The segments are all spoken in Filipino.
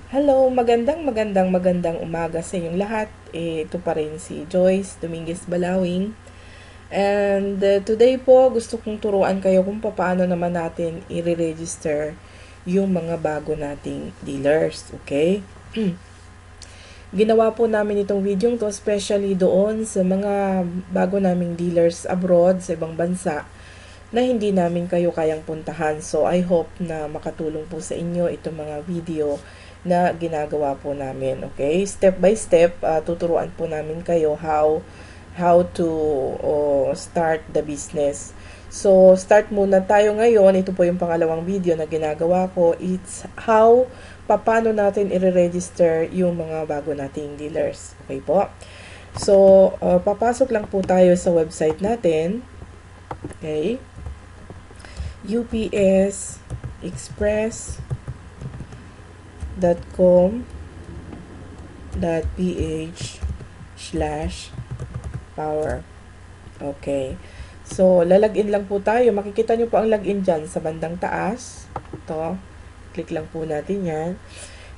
Hello, magandang umaga sa inyong lahat. Ito pa rin si Joyce Dominguez Balawing. And today po, gusto kong turuan kayo kung paano naman natin i-register yung mga bago nating dealers. Okay? Ginawa po namin itong video to especially doon sa mga bago naming dealers abroad, sa ibang bansa, na hindi namin kayo kayang puntahan. So, I hope na makatulong po sa inyo itong mga video na ginagawa po namin. Okay? Step by step, tuturuan po namin kayo how to start the business. So, start muna tayo ngayon. Ito po yung pangalawang video na ginagawa ko. It's paano natin i-register yung mga bago nating dealers. Okay po? So, papasok lang po tayo sa website natin. Okay? upsexpress.com.ph/power. Okay. So, lalagin lang po tayo. Makikita nyo po ang login dyan sa bandang taas. Ito. Click lang po natin yan.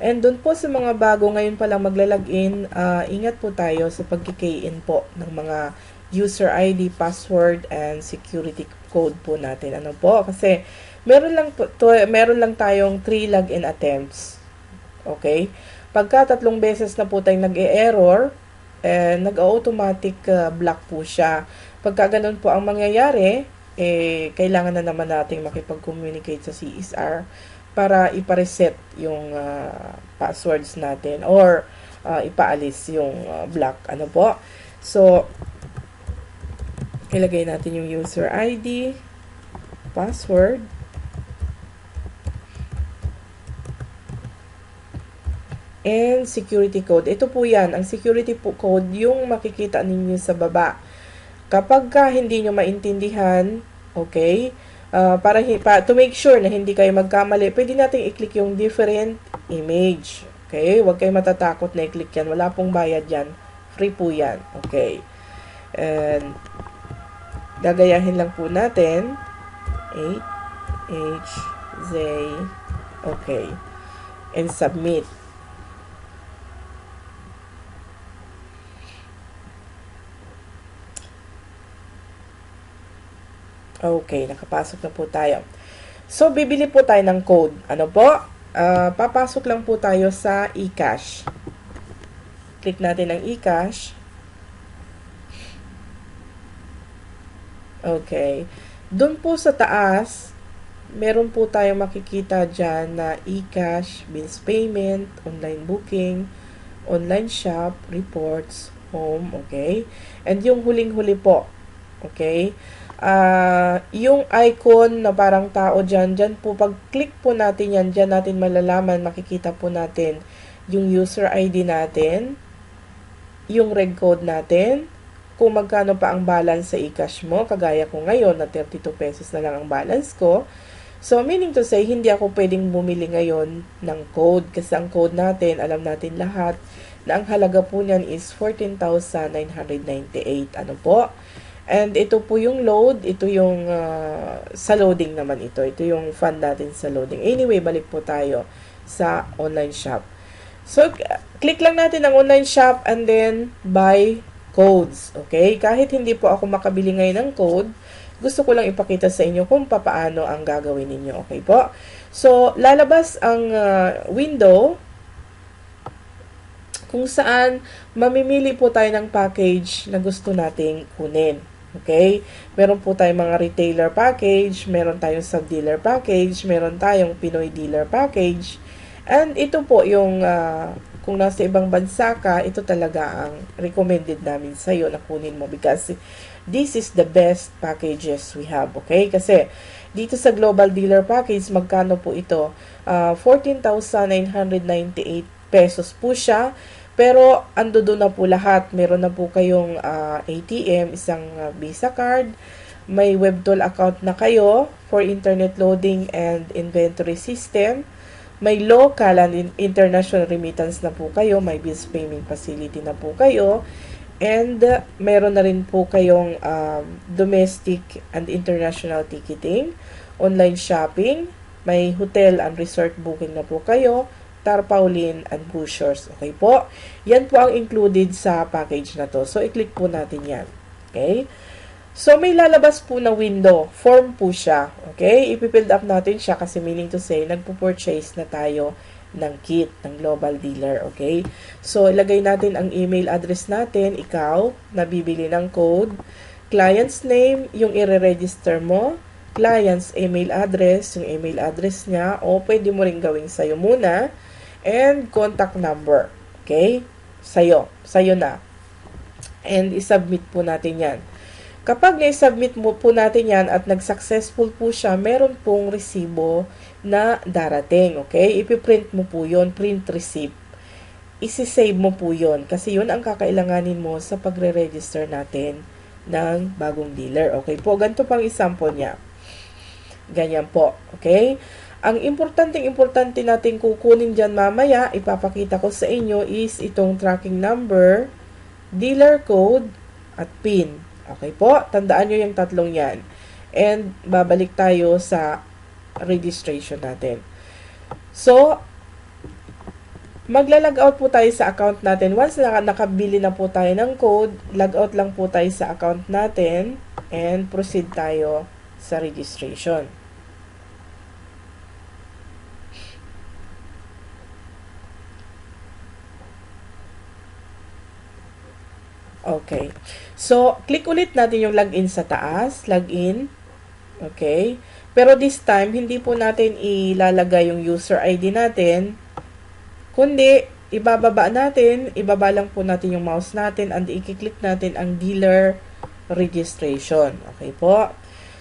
And dun po sa mga bago ngayon pa lang maglalagin, ingat po tayo sa pagkikain po ng mga user ID, password, and security code po natin. Ano po? Kasi meron lang tayong 3 login attempts. Okay? Pagka 3 beses na po tayong nag-e-error, nag-automatic block po siya. Pagka ganun po ang mangyayari, kailangan na naman nating makipag-communicate sa CSR para ipa-reset yung passwords natin or ipaalis yung block. Ano po? So, ilagay natin yung user ID, password, and security code. Ito po yan. Ang security code, yung makikita ninyo sa baba. Kapag hindi nyo maintindihan, okay, to make sure na hindi kayo magkamali, pwede natin i-click yung different image. Okay? Huwag kayo matatakot na i-click yan. Wala pong bayad yan. Free po yan. Okay. And gagayahin lang po natin. HJ. Okay. And submit. Okay, nakapasok na po tayo. So, bibili po tayo ng code. Ano po? Papasok lang po tayo sa eCash. Click natin ang eCash. Okay. Doon po sa taas, meron po tayong makikita dyan na eCash, bills payment, online booking, online shop, reports, home, okay? And yung huling-huli po, okay? Yung icon na parang tao dyan po, pag click po natin yan, dyan natin malalaman, makikita po natin yung user ID natin, yung reg code natin, kung magkano pa ang balance sa eCash mo, kagaya ko ngayon na 32 pesos na lang ang balance ko. So, meaning to say, hindi ako pwedeng bumili ngayon ng code kasi ang code natin, alam natin lahat, na ang halaga po niyan is 14,998. Ano po? And ito po yung load, ito yung sa loading naman ito. Ito yung fund natin sa loading. Anyway, balik po tayo sa online shop. So, click lang natin ang online shop and then buy codes. Okay? Kahit hindi po ako makabili ngayon ng code, gusto ko lang ipakita sa inyo kung paano ang gagawin ninyo. Okay po? So, lalabas ang window kung saan mamimili po tayo ng package na gusto nating kunin. Okay? Meron po tayong mga retailer package, meron tayong sub-dealer package, meron tayong Pinoy dealer package. And ito po yung, kung nasa ibang bansa ka, ito talaga ang recommended namin sa'yo na kunin mo because this is the best packages we have. Okay? Kasi dito sa Global Dealer Package, magkano po ito? 14,998 pesos po siya. Pero, ando doon na po lahat. Meron na po kayong ATM, isang Visa card, may WebTool account na kayo for internet loading and inventory system, may local and international remittance na po kayo, may bills payment facility na po kayo, and meron na rin po kayong domestic and international ticketing, online shopping, may hotel and resort booking na po kayo, tarpaulin, and bushers. Okay po? Yan po ang included sa package na to. So, i-click po natin yan. Okay? So, may lalabas po na window. Form po siya. Okay? Ipibuild up natin siya kasi meaning to say, nagpo-purchase na tayo ng kit ng global dealer. Okay? So, ilagay natin ang email address natin, ikaw, na bibili ng code. Client's name, yung i-register mo. Client's email address, yung email address niya. O, pwede mo rin gawing sa'yo muna. And contact number. Okay? Sa'yo. Sa'yo na. And i-submit po natin yan. Kapag na-submit mo po natin yan at nag-successful po siya, meron pong resibo na darating. Okay? Ipiprint mo po yun, print receipt. Isi-save mo po yun kasi yun ang kakailanganin mo sa pagre-register natin ng bagong dealer. Okay po? Ganito pang example niya. Ganyan po. Okay? Ang importante natin kukunin dyan mamaya, ipapakita ko sa inyo is itong tracking number, dealer code, at PIN. Okay po? Tandaan nyo yung tatlong yan. And, babalik tayo sa registration natin. So, magla-log out po tayo sa account natin. Once na nakabili na po tayo ng code, log out lang po tayo sa account natin and proceed tayo sa registration. Okay. So, click ulit natin yung login sa taas. Login. Okay. Pero this time, hindi po natin ilalagay yung user ID natin. Kundi, ibababa lang po natin yung mouse natin and i-click natin ang dealer registration. Okay po.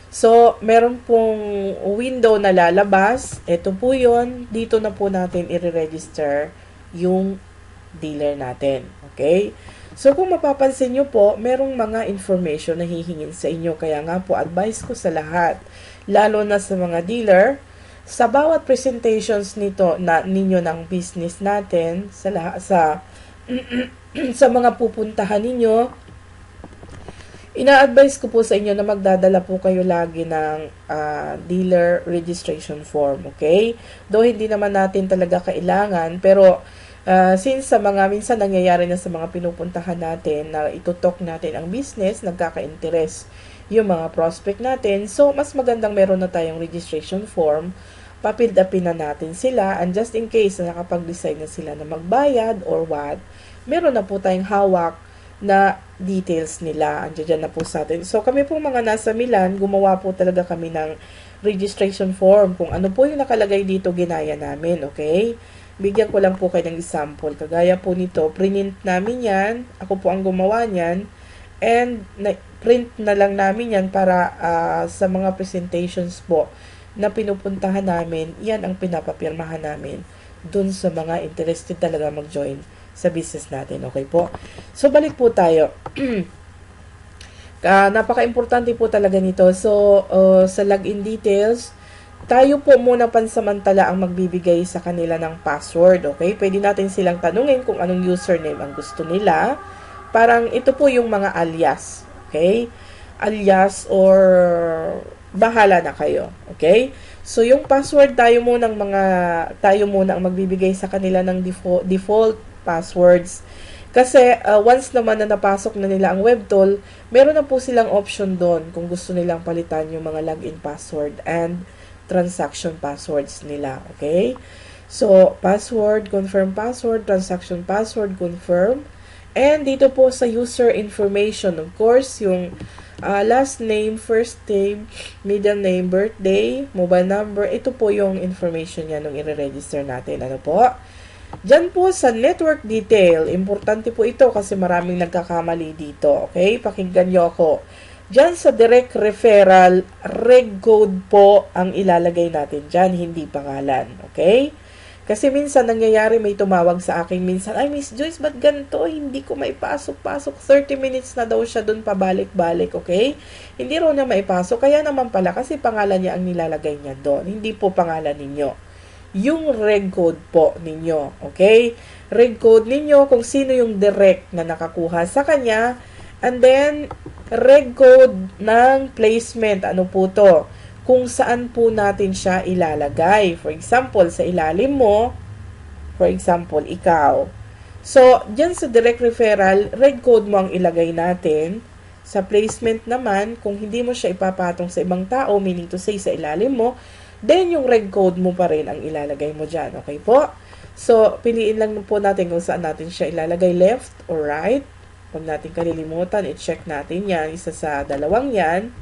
So, meron pong window na lalabas. Ito po yun. Dito na po natin i-register yung dealer natin. Okay. So, kung mapapansin nyo po, merong mga information na hihingin sa inyo. Kaya nga po, advice ko sa lahat, lalo na sa mga dealer, sa bawat presentations ninyo ng business natin, sa mga pupuntahan ninyo, ina-advise ko po sa inyo na magdadala po kayo lagi ng dealer registration form. Okay? Though hindi naman natin talaga kailangan, pero since minsan nangyayari na sa mga pinupuntahan natin na itutok natin ang business, nagkaka-interest yung mga prospect natin. So, mas magandang meron na tayong registration form, papild upin na natin sila, and just in case na nakapag-decide na sila na magbayad or what, meron na po tayong hawak na details nila. Andiyan na po sa atin. So, kami po mga nasa Milan, gumawa po talaga kami ng registration form. Kung ano po yung nakalagay dito, ginaya namin. Okay? Bigyan ko lang po kayo ng example. Kagaya po nito, print namin yan. Ako po ang gumawa niyan. And print na lang namin yan para sa mga presentations po na pinupuntahan namin, yan ang pinapapirmahan namin dun sa mga interested talaga mag-join sa business natin. Okay po? So, balik po tayo. Napaka-importante po talaga nito. So, sa login details, tayo po muna pansamantala ang magbibigay sa kanila ng password, okay? Pwede natin silang tanungin kung anong username ang gusto nila. Parang ito po yung mga alias, okay? Alias or bahala na kayo, okay? So, yung password, tayo muna ang magbibigay sa kanila ng default passwords. Kasi, once naman na napasok na nila ang webtool, meron na po silang option doon kung gusto nilang palitan yung mga login password and transaction passwords nila. Okay? So, password, confirm password, transaction password, confirm. And dito po sa user information, of course, yung last name, first name, middle name, birthday, mobile number, ito po yung information niya nung i-register natin. Ano po? Diyan po sa network detail, importante po ito kasi maraming nagkakamali dito. Okay? Pakinggan nyo ako. Diyan sa direct referral, reg code po ang ilalagay natin dyan, hindi pangalan. Okay? Kasi minsan nangyayari, may tumawag sa akin minsan, ay Miss Joyce, ba't ganito? Hindi ko maipasok-pasok. 30 minutes na daw siya dun pabalik-balik, okay? Hindi raw na maipasok. Kaya naman pala, kasi pangalan niya ang nilalagay niya doon. Hindi po pangalan ninyo. Yung reg code po ninyo, okay? Reg code ninyo kung sino yung direct na nakakuha sa kanya. And then, reg code ng placement. Ano po to? Kung saan po natin siya ilalagay. For example, sa ilalim mo, For example, ikaw. So, dyan sa direct referral, reg code mo ang ilagay natin. Sa placement naman, kung hindi mo siya ipapatong sa ibang tao, meaning to say sa ilalim mo, then yung reg code mo pa rin ang ilalagay mo dyan. Okay po? So, piliin lang po natin kung saan natin siya ilalagay, left or right. Huwag natin kalilimutan, i-check natin yan, isa sa dalawang yan.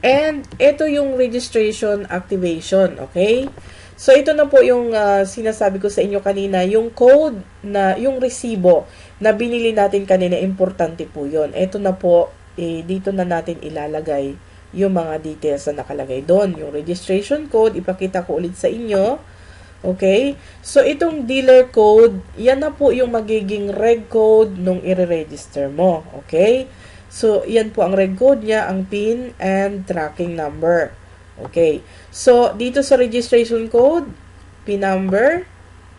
And ito yung registration activation, okay? So, ito na po yung sinasabi ko sa inyo kanina, yung code na, yung resibo na binili natin kanina, importante po yun. Ito na po, dito na natin ilalagay yung mga details na nakalagay doon. Yung registration code, ipakita ko ulit sa inyo. Okay? So, itong dealer code, yan na po yung magiging reg code nung i-register mo. Okay? So, yan po ang reg code niya, ang PIN and tracking number. Okay. So, dito sa registration code, PIN number,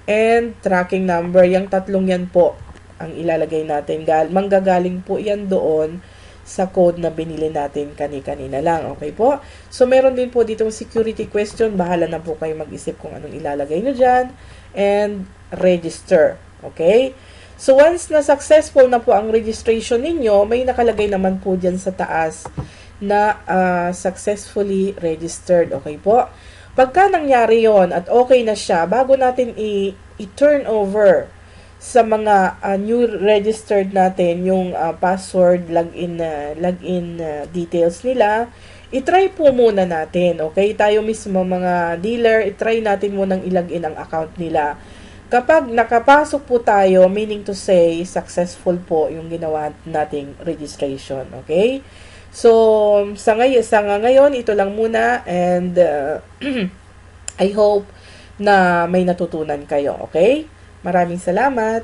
and tracking number, yung tatlong yan po ang ilalagay natin. Manggagaling po yan doon sa code na binili natin kani-kanina lang. Okay po? So, meron din po ditong security question. Bahala na po kayo mag-isip kung anong ilalagay nyo dyan. And register. Okay? So, once na successful na po ang registration ninyo, may nakalagay naman po dyan sa taas na successfully registered. Okay po? Pagka nangyari yon at okay na siya, bago natin i-turn over sa mga new registered natin yung password, login details nila, i-try po muna natin. Okay? Tayo mismo mga dealer, i-try natin munang i-login ang account nila. Kapag nakapasok po tayo, meaning to say, successful po yung ginawa nating registration. Okay? So, sa ngayon, ito lang muna and I hope na may natutunan kayo, okay? Maraming salamat!